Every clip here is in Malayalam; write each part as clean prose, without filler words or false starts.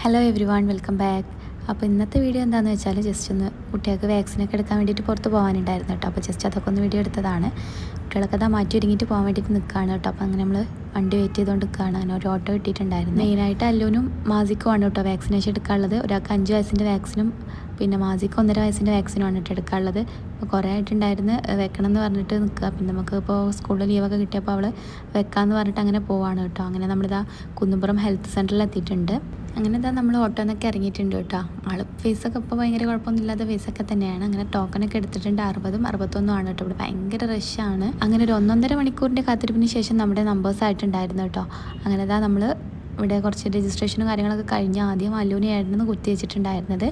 Hello every one, welcome back. അപ്പോൾ ഇന്നത്തെ വീഡിയോ എന്താണെന്ന് വെച്ചാൽ ജസ്റ്റ് ഒന്ന് കുട്ടികൾക്ക് വാക്സിനൊക്കെ എടുക്കാൻ വേണ്ടിയിട്ട് പുറത്ത് പോകാനുണ്ടായിരുന്നു കേട്ടോ. അപ്പോൾ ജസ്റ്റ് അതൊക്കെ ഒന്ന് വീഡിയോ എടുത്തതാണ്. കുട്ടികളൊക്കെ അതാ മാറ്റി ഒരുങ്ങിയിട്ട് പോകാൻ വേണ്ടിയിട്ട് നിൽക്കുകയാണ് കേട്ടോ. അപ്പോൾ അങ്ങനെ നമ്മൾ വണ്ടി വെയിറ്റ് ചെയ്തുകൊണ്ട് നിൽക്കുകയാണ്. അങ്ങനെ ഒരു ഓട്ടോ കിട്ടിയിട്ടുണ്ടായിരുന്നു. മെയിനായിട്ട് അല്ലുനും മാസിക്കുമാണ് കേട്ടോ വാക്സിനേഷൻ എടുക്കാനുള്ളത്. ഒരാൾക്ക് 5 വയസ്സിൻ്റെ വാക്സിനും പിന്നെ മാസിക്ക് 1.5 വയസ്സിൻ്റെ വാക്സിനുമാണ് കേട്ടോ എടുക്കാനുള്ളത്. അപ്പോൾ കുറേ ആയിട്ടുണ്ടായിരുന്നു വെക്കണം എന്ന് പറഞ്ഞിട്ട് നിൽക്കുക. പിന്നെ നമുക്ക് ഇപ്പോൾ സ്കൂളിൽ ലീവൊക്കെ കിട്ടിയപ്പോൾ അവൾ വെക്കാമെന്ന് പറഞ്ഞിട്ട് അങ്ങനെ പോവാണ് കേട്ടോ. അങ്ങനെ നമ്മളിതാ കുന്നുംപുറം ഹെൽത്ത് സെൻറ്ററിൽ എത്തിയിട്ടുണ്ട്. അങ്ങനെ ഇതാ നമ്മൾ ഓട്ടോന്നൊക്കെ ഇറങ്ങിയിട്ടുണ്ട് കേട്ടോ. ഫീസൊക്കെ ഇപ്പോൾ ഭയങ്കര കുഴപ്പമൊന്നുമില്ലാത്ത ഫീസൊക്കെ തന്നെയാണ്. അങ്ങനെ ടോക്കണൊക്കെ എടുത്തിട്ടുണ്ട്. 60ഉം 61 ആണ് കേട്ടോ. ഇവിടെ ഭയങ്കര റഷാണ്. അങ്ങനെ ഒരു 1.5 മണിക്കൂറിൻ്റെ കാത്തിരിപ്പിന് ശേഷം നമ്മുടെ നമ്പേഴ്സ് ആയിട്ടുണ്ടായിരുന്നു കേട്ടോ. അങ്ങനെ ഇതാ നമ്മൾ ഇവിടെ കുറച്ച് രജിസ്ട്രേഷനും കാര്യങ്ങളൊക്കെ കഴിഞ്ഞ് ആദ്യം അല്ലുവിനെയായിരുന്നു കുത്തി വെച്ചിട്ടുണ്ടായിരുന്നത്.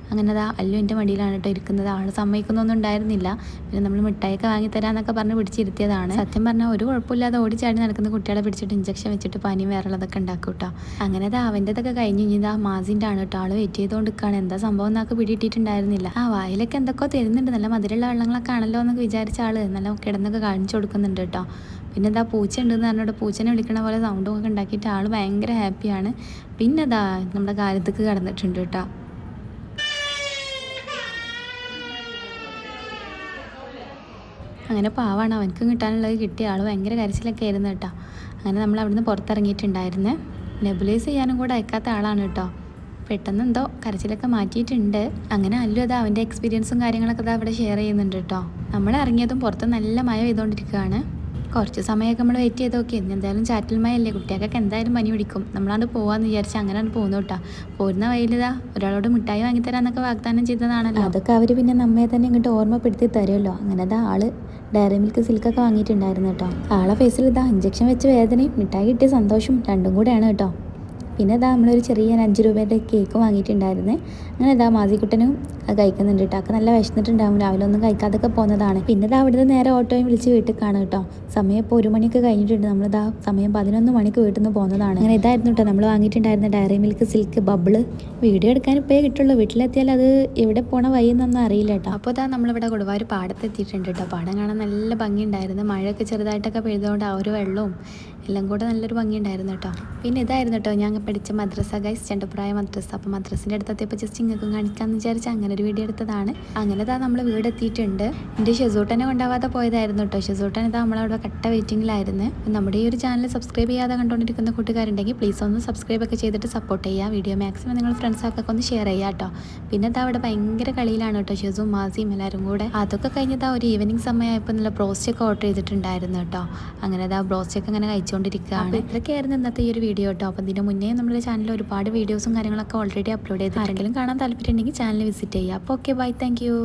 അങ്ങനെ അതാ അല്ലു എൻ്റെ മടിയിലാണ് കേട്ടോ ഇരിക്കുന്നത്. ആൾ സമ്മതിക്കുന്നൊന്നും ഉണ്ടായിരുന്നില്ല. പിന്നെ നമ്മൾ മിഠായിയൊക്കെ വാങ്ങിത്തരാമെന്നൊക്കെ പറഞ്ഞ് പിടിച്ചിരുത്തിയതാണ്. സത്യം പറഞ്ഞാൽ ഒരു കുഴപ്പമില്ലാതെ ഓടിച്ചാടി നടക്കുന്ന കുട്ടികളെ പിടിച്ചിട്ട് ഇഞ്ചക്ഷൻ വെച്ചിട്ട് പനിയും വേറെയുള്ളതൊക്കെ ഉണ്ടാക്കും കേട്ടോ. അങ്ങനെ അതാ അവൻ്റെതൊക്കെ കഴിഞ്ഞ് ഇതാ മാസിൻ്റെ ആണ് കേട്ടോ. ആൾ വെയിറ്റ് ചെയ്തുകൊണ്ട് നിൽക്കുകയാണ്. എന്താ സംഭവം എന്നൊക്കെ പിടിയിട്ടിട്ടുണ്ടായിരുന്നില്ല. വായിലൊക്കെ എന്തൊക്കെയോ തരുന്നുണ്ട്. നല്ല മധുരമുള്ള വെള്ളങ്ങളൊക്കെ ആണല്ലോ എന്നൊക്കെ വിചാരിച്ച ആൾ നല്ല കിടന്നൊക്കെ കാണിച്ചു കൊടുക്കുന്നുണ്ട് കേട്ടോ. പിന്നെ എന്താ പൂച്ച ഉണ്ടെന്ന് പറഞ്ഞിട്ട് പൂച്ചനെ വിളിക്കണ പോലെ സൗണ്ടും ഒക്കെ ഉണ്ടാക്കിയിട്ട് ആൾ ഭയങ്കര ഹാപ്പിയാണ്. പിന്നെ അതാ നമ്മുടെ കാര്യത്തേക്ക് കടന്നിട്ടുണ്ട് കേട്ടോ. അങ്ങനെ പാവാണ്, അവനക്കും കിട്ടാനുള്ളത് കിട്ടിയ ആൾ ഭയങ്കര കരച്ചിലൊക്കെ ആയിരുന്നു കേട്ടോ. അങ്ങനെ നമ്മൾ അവിടുന്ന് പുറത്തിറങ്ങിയിട്ടുണ്ടായിരുന്നു. നെബുലൈസ് ചെയ്യാനും കൂടെ അയക്കാത്ത ആളാണ് കേട്ടോ. പെട്ടെന്ന് എന്തോ കരച്ചിലൊക്കെ മാറ്റിയിട്ടുണ്ട്. അങ്ങനെ അല്ലു അത് അവൻ്റെ എക്സ്പീരിയൻസും കാര്യങ്ങളൊക്കെ അത് അവിടെ ഷെയർ ചെയ്യുന്നുണ്ട് കേട്ടോ. നമ്മൾ ഇറങ്ങിയതും പുറത്ത് നല്ല മഴ പെയ്തുകൊണ്ടിരിക്കുകയാണ്. കുറച്ച് സമയമൊക്കെ നമ്മൾ വെയിറ്റ് ചെയ്ത് നോക്കി. എന്തായാലും ചാറ്റൽ മഴയല്ലേ, കുട്ടികൾക്കൊക്കെ എന്തായാലും പനി പിടിക്കും. നമ്മളാണ്ട് പോകാമെന്ന് വിചാരിച്ച് അങ്ങനെയാണ് പോകുന്നു കേട്ടോ. പോരുന്ന വഴിയിലിതാ ഒരാളോട് മിഠായി വാങ്ങിത്തരാന്നൊക്കെ വാഗ്ദാനം ചെയ്തതാണല്ലോ. അതൊക്കെ അവർ പിന്നെ നമ്മെ തന്നെ ഇങ്ങോട്ട് ഓർമ്മപ്പെടുത്തി തരുമല്ലോ. അങ്ങനെ ഇതാ ആള് ഡയറി മിൽക്ക് സിൽക്കൊക്കെ വാങ്ങിയിട്ടുണ്ടായിരുന്നു കേട്ടോ. ആളെ ഫേസിൽ ഇതാ ഇഞ്ചക്ഷൻ വെച്ച് വേദനയും മിഠായി കിട്ടിയ സന്തോഷം രണ്ടും കൂടെയാണ് കേട്ടോ. പിന്നെ ഇതാ നമ്മളൊരു ചെറിയ 5 രൂപയുടെ കേക്ക് വാങ്ങിയിട്ടുണ്ടായിരുന്നു. അങ്ങനെ ഇതാ മാസിക്കുട്ടനും കഴിക്കുന്നുണ്ട് കേട്ടോ. ഒക്കെ നല്ല വിശന്നിട്ടുണ്ടാവും. രാവിലെ ഒന്നും കഴിക്കാതൊക്കെ പോകുന്നതാണ്. പിന്നെ ഇതാ അവിടുന്ന് നേരെ ഓട്ടോയും വിളിച്ച് വീട്ടിൽ കാണും കേട്ടോ. സമയം ഇപ്പോൾ 1 മണിയൊക്കെ കഴിഞ്ഞിട്ടുണ്ട്. നമ്മളിതാ സമയം 11 മണിക്ക് വീട്ടിൽ നിന്ന് പോകുന്നതാണ്. അങ്ങനെ ഇതായിരുന്നു കേട്ടോ നമ്മൾ വാങ്ങിയിട്ടുണ്ടായിരുന്ന ഡയറി മിൽക്ക് സിൽക്ക് ബബിള്. വീഡിയോ എടുക്കാൻ ഇപ്പോഴേ കിട്ടുള്ളൂ. വീട്ടിലെത്തിയാൽ അത് എവിടെ പോണ വഴിയെന്നൊന്നും അറിയില്ല കേട്ടോ. അപ്പോൾ ഇതാ നമ്മളിവിടെ കൊടുവായൂർ പാടത്തെത്തിയിട്ടുണ്ട് കേട്ടോ. പാടം കാണാൻ നല്ല ഭംഗിയുണ്ടായിരുന്നു. മഴയൊക്കെ ചെറുതായിട്ടൊക്കെ പെയ്തുകൊണ്ട് ആ ഒരു വെള്ളവും എല്ലാം കൂടെ നല്ലൊരു ഭംഗിയുണ്ടായിരുന്നു കേട്ടോ. പിന്നെ ഇതായിരുന്നു കേട്ടോ ഞാൻ പഠിച്ച മദ്രസ ഗൈസ്, ചെണ്ടപ്രായ മദ്രസ. അപ്പോൾ മദ്രസിൻ്റെ അടുത്തെത്തിയപ്പോൾ ജസ്റ്റ് ഇങ്ങൾക്കും കാണിക്കാമെന്ന് വിചാരിച്ച് അങ്ങനെ ഒരു വീഡിയോ എടുത്തതാണ്. അങ്ങനെ ഇതാ നമ്മൾ വീടെത്തിയിട്ടുണ്ട്. എൻ്റെ ഷെസൂട്ടനെ കൊണ്ടാവാതെ പോയതായിരുന്നു കേട്ടോ. ഷെസൂട്ടൻ ഇതാ നമ്മളവിടെ കട്ട വെയിറ്റിങ്ങിലായിരുന്നു. നമ്മുടെ ഈ ഒരു ചാനൽ സബ്സ്ക്രൈബ് ചെയ്യാതെ കണ്ടുകൊണ്ടിരിക്കുന്ന കൂട്ടുകാരുണ്ടെങ്കിൽ പ്ലീസ് ഒന്ന് സബ്സ്ക്രൈബ് ഒക്കെ ചെയ്തിട്ട് സപ്പോർട്ട് ചെയ്യുക. വീഡിയോ മാക്സിമം നിങ്ങൾ ഫ്രണ്ട്സൊക്കെ ഒന്ന് ഷെയർ ചെയ്യുക കേട്ടോ. പിന്നെ ഇതാ അവിടെ ഭയങ്കര കളിയിലാണ് കേട്ടോ ഷെസും മാസിയും എല്ലാവരും കൂടെ. അതൊക്കെ കഴിഞ്ഞിതാ ഒരു ഈവനിങ് സമയമായപ്പോൾ നല്ല ബ്രോസ്റ്റൊക്കെ ഓർഡർ ചെയ്തിട്ടുണ്ടായിരുന്നു കേട്ടോ. അങ്ങനെ ഇതാ ബ്രോസ്റ്റൊക്കെ അങ്ങനെ കഴിച്ചുകൊണ്ടിരിക്കുകയാണ്. ഇത്രയൊക്കെയായിരുന്നു ഇന്നത്തെ ഈ ഒരു വീഡിയോ കേട്ടോ. അപ്പോൾ ഇതിന് മുന്നേ നമ്മുടെ ചാനലിൽ ഒരുപാട് വീഡിയോസും കാര്യങ്ങളൊക്കെ ഓൾറെഡി അപ്ലോഡ് ചെയ്തിട്ടുണ്ടെങ്കിലും കാണാൻ താല്പര്യം ഉണ്ടെങ്കിൽ ചാനൽ വിസിറ്റ് ചെയ്യുക. അപ്പോൾ ഓക്കെ, ബൈ, താങ്ക് യു.